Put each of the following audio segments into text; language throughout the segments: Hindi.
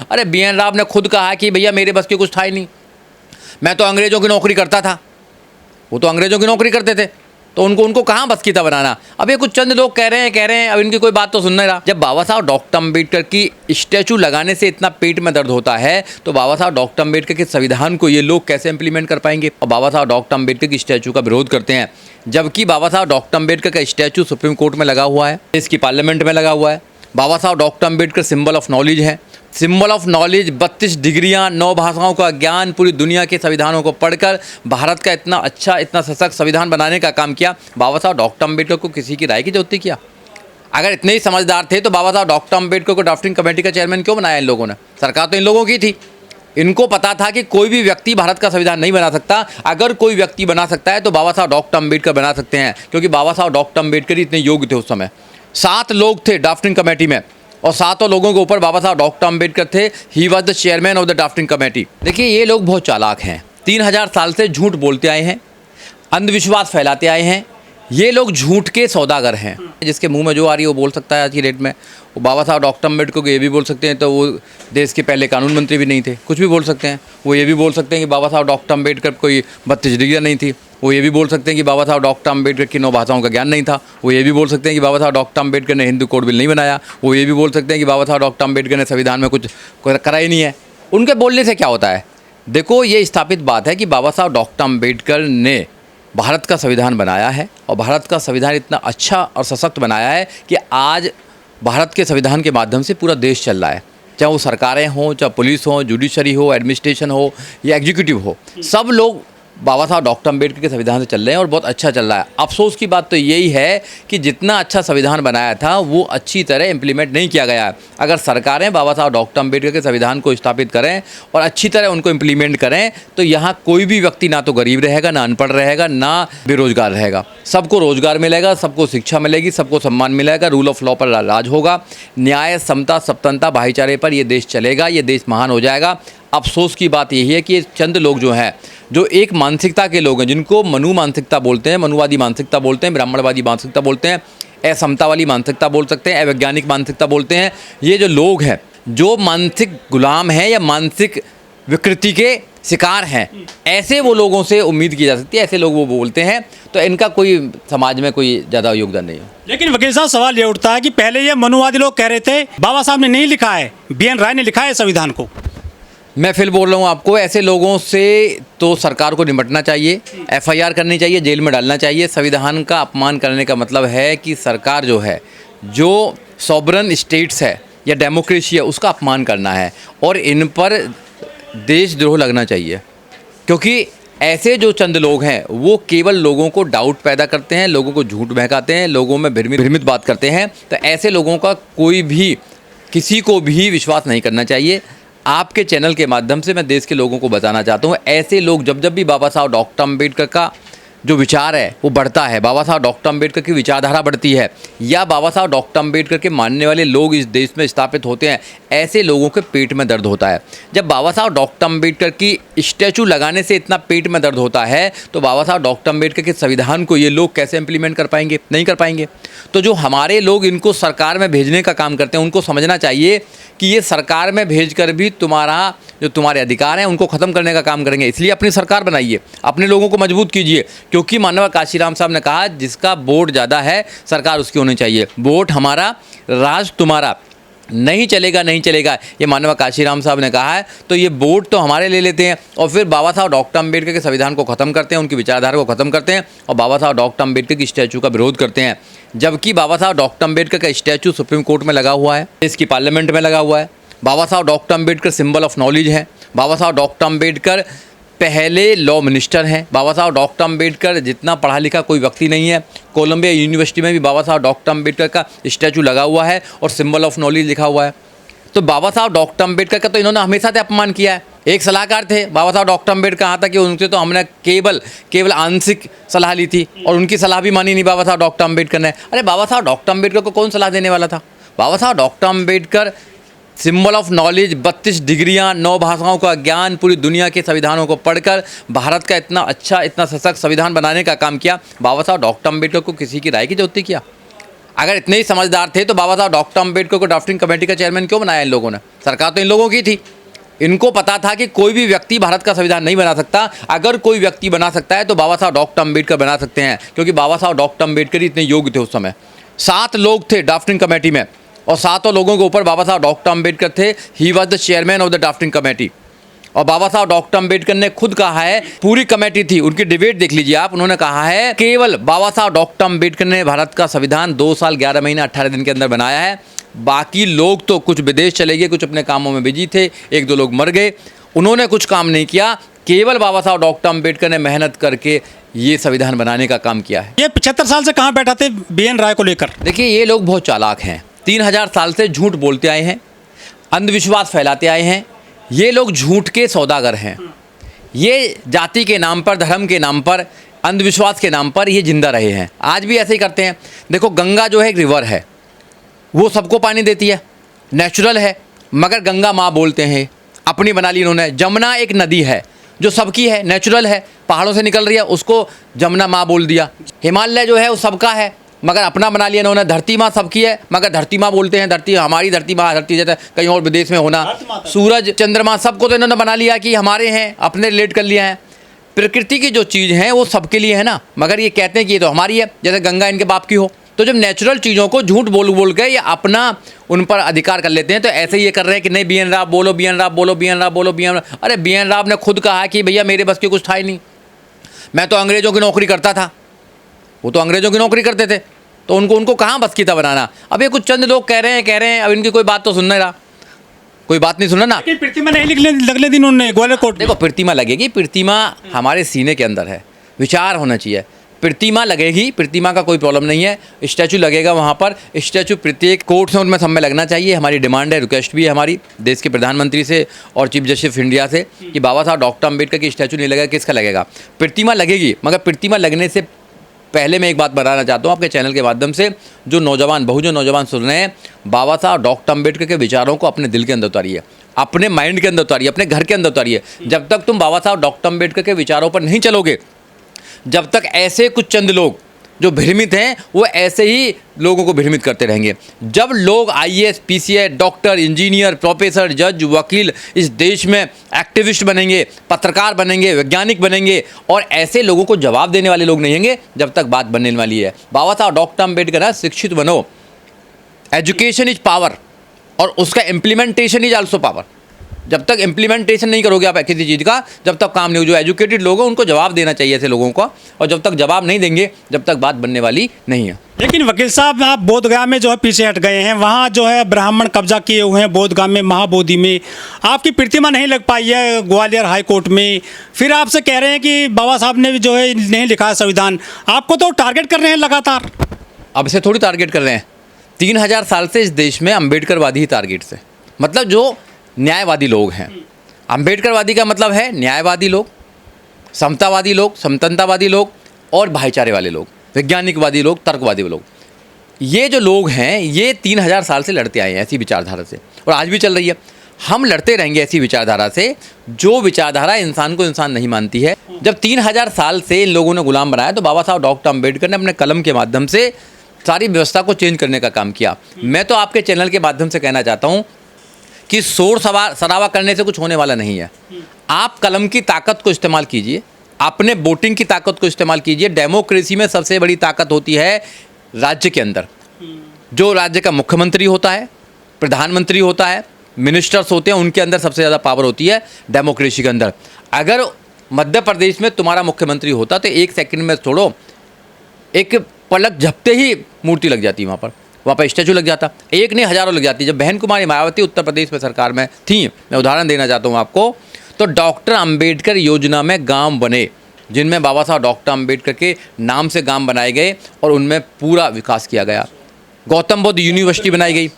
अरे BN राव ने खुद कहा कि भैया मेरे बस की कुछ था ही नहीं, मैं तो अंग्रेजों की नौकरी करता था। वो तो अंग्रेजों की नौकरी करते थे, तो उनको कहाँ बस की था बनाना। अब ये कुछ चंद लोग कह रहे हैं, अब इनकी कोई बात तो सुन नहीं रहा। जब बाबा साहब डॉक्टर अम्बेडकर की स्टैचू लगाने से इतना पेट में दर्द होता है, तो बाबा साहब डॉक्टर अम्बेडकर के संविधान को ये लोग कैसे इंप्लीमेंट कर पाएंगे। और बाबा साहब डॉक्टर अम्बेडकर की स्टैचू का विरोध करते हैं, जबकि बाबा साहब डॉक्टर अम्बेडकर का स्टैचू सुप्रीम कोर्ट में लगा हुआ है, इसकी पार्लियामेंट में लगा हुआ है। बाबा साहब doctor Ambedkar symbol of knowledge है, सिंबल ऑफ नॉलेज, 32 डिग्रियां, 9 भाषाओं का ज्ञान, पूरी दुनिया के संविधानों को पढ़कर भारत का इतना अच्छा, इतना सशक्त संविधान बनाने का काम किया। बाबा साहब डॉक्टर अम्बेडकर को किसी की राय की जरूरत नहीं किया। अगर इतने ही समझदार थे तो बाबा साहब डॉक्टर अम्बेडकर को ड्राफ्टिंग कमेटी का चेयरमैन क्यों बनाया इन लोगों ने। सरकार तो इन लोगों की थी। इनको पता था कि कोई भी व्यक्ति भारत का संविधान नहीं बना सकता। अगर कोई व्यक्ति बना सकता है तो बाबा साहब डॉक्टर अम्बेडकर बना सकते हैं, क्योंकि बाबा साहब डॉक्टर अम्बेडकर ही इतने योग्य थे। उस समय 7 लोग थे ड्राफ्टिंग कमेटी में, और 7 लोगों के ऊपर बाबा साहब डॉक्टर अम्बेडकर थे। He was the chairman of the drafting committee. देखिए, ये लोग बहुत चालाक हैं। 3000 साल से झूठ बोलते आए हैं, अंधविश्वास फैलाते आए हैं। ये लोग झूठ के सौदागर हैं। जिसके मुंह में जो आ रही है वो बोल सकता है आज की डेट में। वो बाबा साहब डॉक्टर अम्बेडकर को ये भी बोल सकते हैं, तो वो देश के पहले कानून मंत्री भी नहीं थे, कुछ भी बोल सकते हैं। वो ये भी बोल सकते हैं कि बाबा साहब डॉक्टर अम्बेडकर कोई 32 डिग्रियाँ नहीं थी। वो ये भी बोल सकते हैं कि बाबा साहब डॉक्टर अम्बेडकर की 9 भाषाओं का ज्ञान नहीं था। वो ये भी बोल सकते हैं कि बाबा साहब डॉक्टर अम्बेडकर ने हिंदू कोड बिल नहीं बनाया। वो ये भी बोल सकते हैं कि बाबा साहब डॉक्टर अम्बेडकर ने संविधान में कुछ करा ही नहीं है। उनके बोलने से क्या होता है? देखो, ये स्थापित बात है कि बाबा साहब डॉक्टर अम्बेडकर ने भारत का संविधान बनाया है, और भारत का संविधान इतना अच्छा और सशक्त बनाया है कि आज भारत के संविधान के माध्यम से पूरा देश चल रहा है। चाहे वो सरकारें हों, चाहे पुलिस हो, जुडिशरी हो, एडमिनिस्ट्रेशन हो या एग्जीक्यूटिव हो, सब लोग बाबा साहब डॉक्टर अम्बेडकर के संविधान से चल रहे हैं और बहुत अच्छा चल रहा है। अफसोस की बात तो यही है कि जितना अच्छा संविधान बनाया था वो अच्छी तरह इम्प्लीमेंट नहीं किया गया है। अगर सरकारें बाबा साहब डॉक्टर अम्बेडकर के संविधान को स्थापित करें और अच्छी तरह उनको इम्प्लीमेंट करें, तो यहाँ कोई भी व्यक्ति ना तो गरीब रहेगा, ना अनपढ़ रहेगा, ना बेरोजगार रहेगा। सबको रोजगार मिलेगा, सबको शिक्षा मिलेगी, सबको सम्मान मिलेगा, रूल ऑफ लॉ पर राज होगा, न्याय, समता, सप्तनता, भाईचारे पर ये देश चलेगा, ये देश महान हो जाएगा। अफसोस की बात यही है कि ये चंद लोग जो हैं, जो एक मानसिकता के लोग हैं, जिनको मनु मानसिकता बोलते हैं, मनुवादी मानसिकता बोलते हैं, ब्राह्मणवादी मानसिकता बोलते हैं, असमता वाली मानसिकता बोल सकते हैं, अवैज्ञानिक मानसिकता बोलते हैं, ये जो लोग हैं, जो मानसिक गुलाम हैं या मानसिक विकृति के शिकार हैं, ऐसे वो लोगों से उम्मीद की जा सकती है। ऐसे लोग वो बोलते हैं, तो इनका कोई समाज में कोई ज़्यादा योगदान नहीं है। लेकिन वकील साहब, सवाल ये उठता है कि पहले ये मनुवादी लोग कह रहे थे बाबा साहब ने नहीं लिखा है, BN राय ने लिखा है संविधान को। मैं फिर बोल रहा हूँ आपको, ऐसे लोगों से तो सरकार को निपटना चाहिए, FIR करनी चाहिए, जेल में डालना चाहिए। संविधान का अपमान करने का मतलब है कि सरकार जो है, जो सॉवरन स्टेट्स है या डेमोक्रेसी है, उसका अपमान करना है, और इन पर देशद्रोह लगना चाहिए। क्योंकि ऐसे जो चंद लोग हैं वो केवल लोगों को डाउट पैदा करते हैं, लोगों को झूठ बहकाते हैं, लोगों में भ्रमित बात करते हैं। तो ऐसे लोगों का कोई भी, किसी को भी विश्वास नहीं करना चाहिए। आपके चैनल के माध्यम से मैं देश के लोगों को बताना चाहता हूँ, ऐसे लोग जब भी बाबा साहब डॉक्टर अम्बेडकर का जो विचार है वो बढ़ता है, बाबा साहब डॉक्टर अम्बेडकर की विचारधारा बढ़ती है, या बाबा साहब डॉक्टर अम्बेडकर के मानने वाले लोग इस देश में स्थापित होते हैं, ऐसे लोगों के पेट में दर्द होता है। जब बाबा साहब डॉक्टर अम्बेडकर की स्टैचू लगाने से इतना पेट में दर्द होता है, तो बाबा साहब डॉक्टर अम्बेडकर के संविधान को ये लोग कैसे इम्प्लीमेंट कर पाएंगे? नहीं कर पाएंगे। तो जो हमारे लोग इनको सरकार में भेजने का काम करते हैं, उनको समझना चाहिए कि ये सरकार में भेजकर भी तुम्हारे अधिकार हैं उनको ख़त्म करने का काम करेंगे। इसलिए अपनी सरकार बनाइए, अपने लोगों को मजबूत कीजिए। क्योंकि माननीय काशीराम साहब ने कहा, जिसका वोट ज़्यादा है सरकार उसकी होनी चाहिए। वोट हमारा, राज तुम्हारा, नहीं चलेगा, नहीं चलेगा, ये माननीय काशीराम साहब ने कहा है। तो ये वोट तो हमारे ले लेते हैं, और फिर बाबा साहब डॉक्टर अम्बेडकर के संविधान को ख़त्म करते हैं, उनकी विचारधारा को ख़त्म करते हैं, और बाबा साहब डॉक्टर अम्बेडकर की स्टैचू का विरोध करते हैं। जबकि बाबा साहब डॉक्टर अम्बेडकर का स्टैचू सुप्रीम कोर्ट में लगा हुआ है, इसकी पार्लियामेंट में लगा हुआ है। बाबा साहब doctor Ambedkar symbol of knowledge है। बाबा साहब डॉक्टर अम्बेडकर पहले लॉ मिनिस्टर हैं। बाबा साहब डॉक्टर अम्बेडकर जितना पढ़ा लिखा कोई व्यक्ति नहीं है। कोलंबिया यूनिवर्सिटी में भी बाबा साहब डॉक्टर अम्बेडकर का स्टैचू लगा हुआ है और सिंबल ऑफ नॉलेज लिखा हुआ है। तो बाबा साहब डॉक्टर अम्बेडकर का तो इन्होंने हमेशा से अपमान किया है। एक सलाहकार थे बाबा साहब डॉक्टर अम्बेडकर, कहा था कि उनसे तो हमने केवल आंशिक सलाह ली थी, और उनकी सलाह भी मानी नहीं बाबा साहब डॉक्टर अम्बेडकर ने। अरे बाबा साहब डॉक्टर अम्बेडकर को कौन सलाह देने वाला था? बाबा साहब doctor Ambedkar symbol of knowledge, 32 डिग्रियां, 9 भाषाओं का ज्ञान, पूरी दुनिया के संविधानों को पढ़कर भारत का इतना अच्छा, इतना सशक्त संविधान बनाने का काम किया। बाबा साहब डॉक्टर अम्बेडकर को किसी की राय की जरूरत नहीं किया। अगर इतने ही समझदार थे तो बाबा साहब डॉक्टर अम्बेडकर को ड्राफ्टिंग कमेटी का चेयरमैन क्यों बनाया इन लोगों ने? सरकार तो इन लोगों की थी। इनको पता था कि कोई भी व्यक्ति भारत का संविधान नहीं बना सकता। अगर कोई व्यक्ति बना सकता है तो बाबा साहब डॉक्टर अम्बेडकर बना सकते हैं, क्योंकि बाबा साहब डॉक्टर अम्बेडकर ही इतने योग्य थे उस समय। 7 लोग थे ड्राफ्टिंग कमेटी में और 7 लोगों के ऊपर बाबा साहब डॉक्टर अम्बेडकर थे। He was the chairman of the drafting committee. और बाबा साहब डॉक्टर अम्बेडकर ने खुद कहा है, पूरी कमेटी थी, उनकी डिबेट देख लीजिए आप, उन्होंने कहा है केवल बाबा साहब डॉक्टर अम्बेडकर ने भारत का संविधान 2 साल 11 महीने 18 दिन के अंदर बनाया है। बाकी लोग तो कुछ विदेश चले गए, कुछ अपने कामों में बिजी थे, 1-2 लोग मर गए, उन्होंने कुछ काम नहीं किया। केवल बाबा साहब डॉक्टर अम्बेडकर ने मेहनत करके ये संविधान बनाने का काम किया है। ये 75 साल से कहाँ बैठा थे BN राय को लेकर? देखिए, ये लोग बहुत चालाक हैं। 3000 साल से झूठ बोलते आए हैं, अंधविश्वास फैलाते आए हैं। ये लोग झूठ के सौदागर हैं। ये जाति के नाम पर, धर्म के नाम पर, अंधविश्वास के नाम पर ये जिंदा रहे हैं। आज भी ऐसे ही करते हैं। देखो, गंगा जो है एक रिवर है, वो सबको पानी देती है, नेचुरल है, मगर गंगा माँ बोलते हैं, अपनी बना ली इन्होंने। जमुना एक नदी है जो सबकी है, नेचुरल है, पहाड़ों से निकल रही है, उसको जमुना माँ बोल दिया। हिमालय जो है वो सबका है, मगर अपना बना लिया इन्होंने। धरती माँ सबकी है, मगर धरती माँ बोलते हैं, धरती हमारी, धरती माँ, धरती जैसे कहीं और विदेश में होना। सूरज, चंद्रमा, सबको तो इन्होंने बना लिया कि हमारे हैं, अपने रिलेट कर लिया है। प्रकृति की जो चीज़ है वो सबके लिए है ना, मगर ये कहते हैं कि ये तो हमारी है, जैसे गंगा इनके बाप की हो। तो जब नेचुरल चीज़ों को झूठ बोल बोल के या अपना उन पर अधिकार कर लेते हैं, तो ऐसे ही ये कर रहे हैं कि नहीं, BN राव बोलो, BN राव बोलो, BN राव बोलो, BN राव। अरे BN राव ने खुद कहा कि भैया मेरे बस की कुछ था ही नहीं, मैं तो अंग्रेज़ों की नौकरी करता था। वो तो अंग्रेज़ों की नौकरी करते थे, तो उनको कहाँ बस की था बनाना। अब ये कुछ चंद लोग कह रहे हैं, अब इनकी कोई बात तो सुन नहीं रहा, कोई बात नहीं सुन रहा ना। प्रतिमा नहीं लगने दी उन्होंने ग्वालियर कोर्ट। देखो, प्रतिमा लगेगी, प्रतिमा हमारे सीने के अंदर है, विचार होना चाहिए। प्रतिमा लगेगी, प्रतिमा का कोई प्रॉब्लम नहीं है, स्टैचू लगेगा वहाँ पर। स्टैचू प्रत्येक कोर्ट से उनमें सब में लगना चाहिए। हमारी डिमांड है, रिक्वेस्ट भी है हमारी देश के प्रधानमंत्री से और चीफ जस्टिस ऑफ इंडिया से कि बाबा साहब डॉक्टर अम्बेडकर की स्टैचू नहीं लगेगा, किसका लगेगा? प्रतिमा लगेगी, मगर प्रतिमा लगने से पहले मैं एक बात बताना चाहता हूँ आपके चैनल के माध्यम से, जो नौजवान, बहुजन नौजवान सुन रहे हैं, बाबा साहब डॉक्टर अम्बेडकर के विचारों को अपने दिल के अंदर उतारिए, अपने माइंड के अंदर उतारिए, अपने घर के अंदर उतारिए। जब तक तुम बाबा साहब डॉक्टर अम्बेडकर के विचारों पर नहीं चलोगे, जब तक ऐसे कुछ चंद लोग जो भ्रमित हैं वो ऐसे ही लोगों को भ्रमित करते रहेंगे। जब लोग IAS, PCS, doctor, engineer, professor, जज, वकील इस देश में एक्टिविस्ट बनेंगे, पत्रकार बनेंगे, वैज्ञानिक बनेंगे और ऐसे लोगों को जवाब देने वाले लोग नहीं होंगे, जब तक बात बनने वाली है। बाबा साहब डॉक्टर अम्बेडकर है, शिक्षित बनो, एजुकेशन इज पावर और उसका इम्प्लीमेंटेशन इज आल्सो पावर। जब तक इम्प्लीमेंटेशन नहीं करोगे आप किसी चीज़ का, जब तक काम नहीं हो। जो एजुकेटेड लोग हैं उनको जवाब देना चाहिए ऐसे लोगों को, और जब तक जवाब नहीं देंगे, जब तक बात बनने वाली नहीं है। लेकिन वकील साहब, आप बोधगया में जो है पीछे हट गए हैं, वहाँ जो है ब्राह्मण कब्जा किए हुए हैं बोधगया में, महाबोधि में आपकी प्रतिमा नहीं लग पाई है ग्वालियर हाई कोर्ट में। फिर आपसे कह रहे हैं कि बाबा साहब ने भी जो है नहीं लिखा है संविधान, आपको तो टारगेट कर रहे हैं लगातार। अब से थोड़ी टारगेट कर रहे हैं, 3000 साल से इस देश में अम्बेडकरवादी ही टारगेट से, मतलब जो न्यायवादी लोग हैं। अम्बेडकरवादी का मतलब है न्यायवादी लोग, समतावादी लोग, समतंत्रवादी लोग और भाईचारे वाले लोग, वैज्ञानिकवादी लोग, तर्कवादी लोग। ये जो लोग हैं ये 3000 साल से लड़ते आए हैं ऐसी विचारधारा से, और आज भी चल रही है। हम लड़ते रहेंगे ऐसी विचारधारा से, जो विचारधारा इंसान को इंसान नहीं मानती है। जब 3000 साल से इन लोगों ने गुलाम बनाया, तो बाबा साहब डॉक्टर अम्बेडकर ने अपने कलम के माध्यम से सारी व्यवस्था को चेंज करने का काम किया। मैं तो आपके चैनल के माध्यम से कहना चाहता हूँ कि शोर शराबा करने से कुछ होने वाला नहीं है। आप कलम की ताकत को इस्तेमाल कीजिए, अपने वोटिंग की ताकत को इस्तेमाल कीजिए। डेमोक्रेसी में सबसे बड़ी ताकत होती है राज्य के अंदर, जो राज्य का मुख्यमंत्री होता है, प्रधानमंत्री होता है, मिनिस्टर्स होते हैं, उनके अंदर सबसे ज़्यादा पावर होती है डेमोक्रेसी के अंदर। अगर मध्य प्रदेश में तुम्हारा मुख्यमंत्री होता तो 1 सेकंड में छोड़ो, एक पलक झपते ही मूर्ति लग जाती, वहाँ पर स्टैचू लग जाता, एक नहीं हज़ारों लग जाती। जब बहन कुमारी मायावती उत्तर प्रदेश में सरकार में थी, मैं उदाहरण देना चाहता हूँ आपको, तो डॉक्टर अंबेडकर योजना में गांव बने, जिनमें बाबा साहब डॉक्टर अंबेडकर के नाम से गांव बनाए गए और उनमें पूरा विकास किया गया। गौतम बुद्ध यूनिवर्सिटी बनाई गई,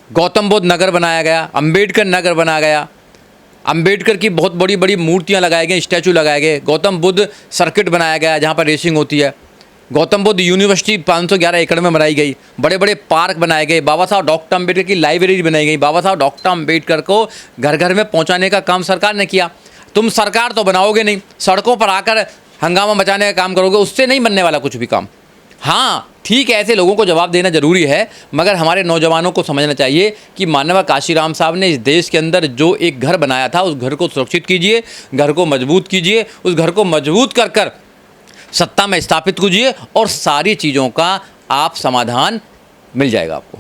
गौतम बुद्ध नगर बनाया गया, अंबेडकर नगर बनाया गया, अंबेडकर की बहुत बड़ी बड़ी मूर्तियाँ लगाई गई, स्टैचू लगाए गए, गौतम बुद्ध सर्किट बनाया गया जहाँ पर रेसिंग होती है, गौतम बुद्ध यूनिवर्सिटी 511 एकड़ में बनाई गई, बड़े बड़े पार्क बनाए गए, बाबा साहब डॉक्टर अम्बेडकर की लाइब्रेरी बनाई गई। बाबा साहब डॉक्टर अम्बेडकर को घर घर में पहुंचाने का काम सरकार ने किया। तुम सरकार तो बनाओगे नहीं, सड़कों पर आकर हंगामा मचाने का काम करोगे, उससे नहीं बनने वाला कुछ भी काम। हाँ, ठीक है, ऐसे लोगों को जवाब देना जरूरी है, मगर हमारे नौजवानों को समझना चाहिए कि माननीय काशीराम साहब ने इस देश के अंदर जो एक घर बनाया था, उस घर को सुरक्षित कीजिए, घर को मजबूत कीजिए, उस घर को मजबूत कर कर सत्ता में स्थापित कीजिए और सारी चीज़ों का आप समाधान मिल जाएगा आपको।